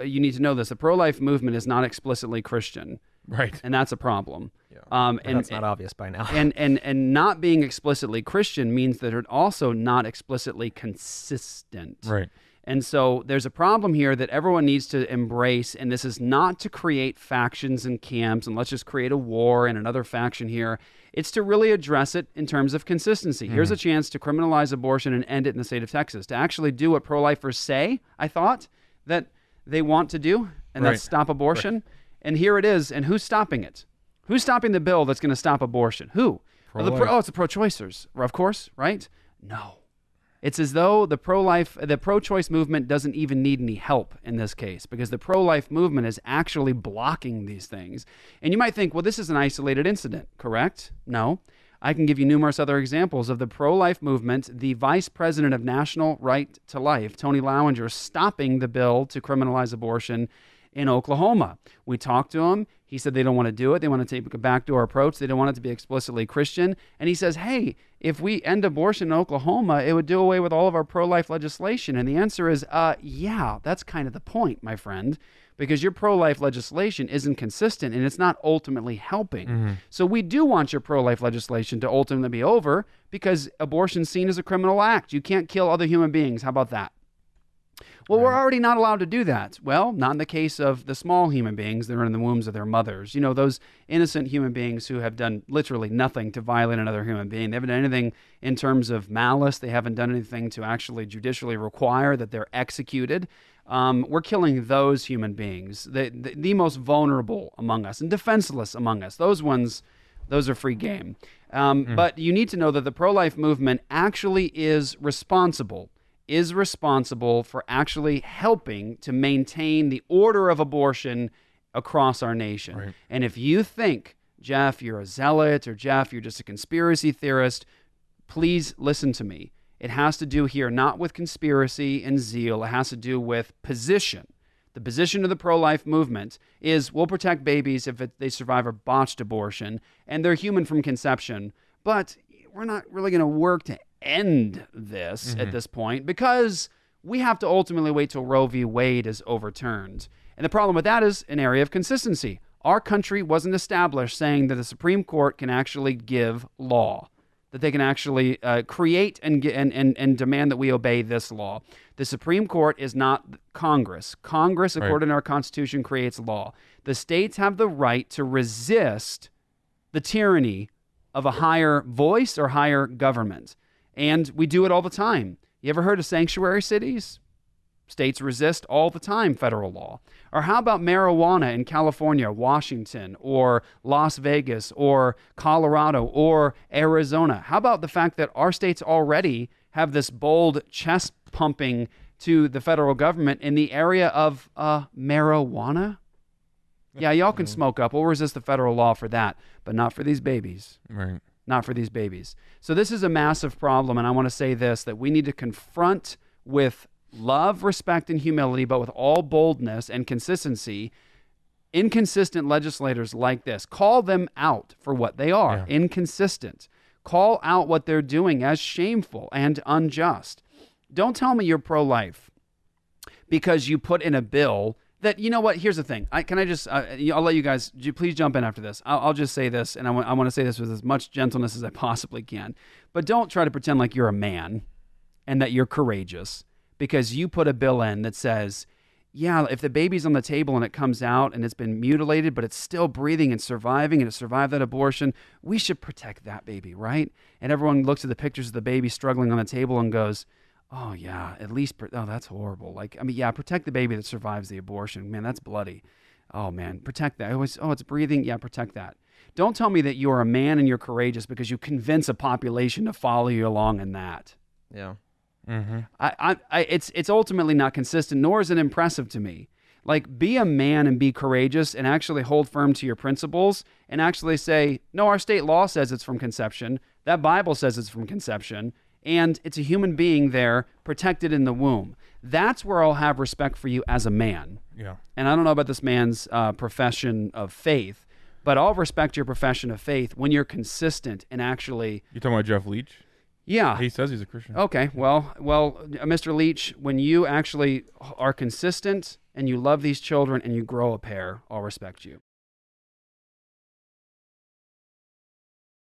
you need to know this. The pro-life movement is not explicitly Christian. Right. And that's a problem. Yeah. And that's not obvious by now. and not being explicitly Christian means that it's also not explicitly consistent. Right. And so there's a problem here that everyone needs to embrace, and this is not to create factions and camps and let's just create a war and another faction here. It's to really address it in terms of consistency. Here's a chance to criminalize abortion and end it in the state of Texas, to actually do what pro-lifers say, I thought, that they want to do, and that's stop abortion. Right. And here it is, and who's stopping it? Who's stopping the bill that's going to stop abortion? Who? It's the pro-choicers, of course, right? No. It's as though the pro-choice movement doesn't even need any help in this case, because the pro-life movement is actually blocking these things. And you might think, well, this is an isolated incident, correct? No. I can give you numerous other examples of the pro-life movement, the vice president of National Right to Life, Tony Lowinger, stopping the bill to criminalize abortion in Oklahoma. We talked to him. He said they don't want to do it. They want to take a backdoor approach. They don't want it to be explicitly Christian. And he says, hey, if we end abortion in Oklahoma, it would do away with all of our pro-life legislation. And the answer is, yeah, that's kind of the point, my friend, because your pro-life legislation isn't consistent and it's not ultimately helping. So we do want your pro-life legislation to ultimately be over because abortion is seen as a criminal act. You can't kill other human beings. How about that? Well, we're already not allowed to do that. Well, not in the case of the small human beings that are in the wombs of their mothers. You know, those innocent human beings who have done literally nothing to violate another human being. They haven't done anything in terms of malice. They haven't done anything to actually judicially require that they're executed. We're killing those human beings, the most vulnerable among us and defenseless among us. Those ones, those are free game. But you need to know that the pro-life movement actually is responsible for actually helping to maintain the order of abortion across our nation. Right. And if you think, Jeff, you're a zealot, or Jeff, you're just a conspiracy theorist, please listen to me. It has to do here not with conspiracy and zeal. It has to do with position. The position of the pro-life movement is we'll protect babies if they survive a botched abortion, and they're human from conception, but we're not really going to work to end this at this point because we have to ultimately wait till Roe v. Wade is overturned. And the problem with that is an area of consistency. Our country wasn't established saying that the Supreme Court can actually give law, that they can actually create and demand that we obey this law. The Supreme Court is not Congress. Congress, according to our Constitution, creates law. The states have the right to resist the tyranny of a higher voice or higher government. And we do it all the time. You ever heard of sanctuary cities? States resist all the time federal law. Or how about marijuana in California, Washington, or Las Vegas, or Colorado, or Arizona? How about the fact that our states already have this bold chest pumping to the federal government in the area of marijuana? Yeah, y'all can smoke up. We'll resist the federal law for that, but not for these babies. Right. Not for these babies. So this is a massive problem, and I want to say this, that we need to confront with love, respect, and humility, but with all boldness and consistency, inconsistent legislators like this. Call them out for what they are, inconsistent. Call out what they're doing as shameful and unjust. Don't tell me you're pro-life because you put in a bill that, you know what, here's the thing. I'll let you guys, please jump in after this. I'll just say this, and I want to say this with as much gentleness as I possibly can. But don't try to pretend like you're a man and that you're courageous because you put a bill in that says, yeah, if the baby's on the table and it comes out and it's been mutilated, but it's still breathing and surviving and it survived that abortion, we should protect that baby, right? And everyone looks at the pictures of the baby struggling on the table and goes, oh, yeah, at least, that's horrible. Protect the baby that survives the abortion. Man, that's bloody. Oh, man, protect that. It's breathing. Yeah, protect that. Don't tell me that you're a man and you're courageous because you convince a population to follow you along in that. Yeah. It's ultimately not consistent, nor is it impressive to me. Like, be a man and be courageous and actually hold firm to your principles and actually say, no, our state law says it's from conception. That Bible says it's from conception. And it's a human being there protected in the womb. That's where I'll have respect for you as a man. Yeah. And I don't know about this man's profession of faith, but I'll respect your profession of faith when you're consistent and actually... You talking about Jeff Leach? Yeah. He says he's a Christian. Okay. Well, Mr. Leach, when you actually are consistent and you love these children and you grow a pair, I'll respect you.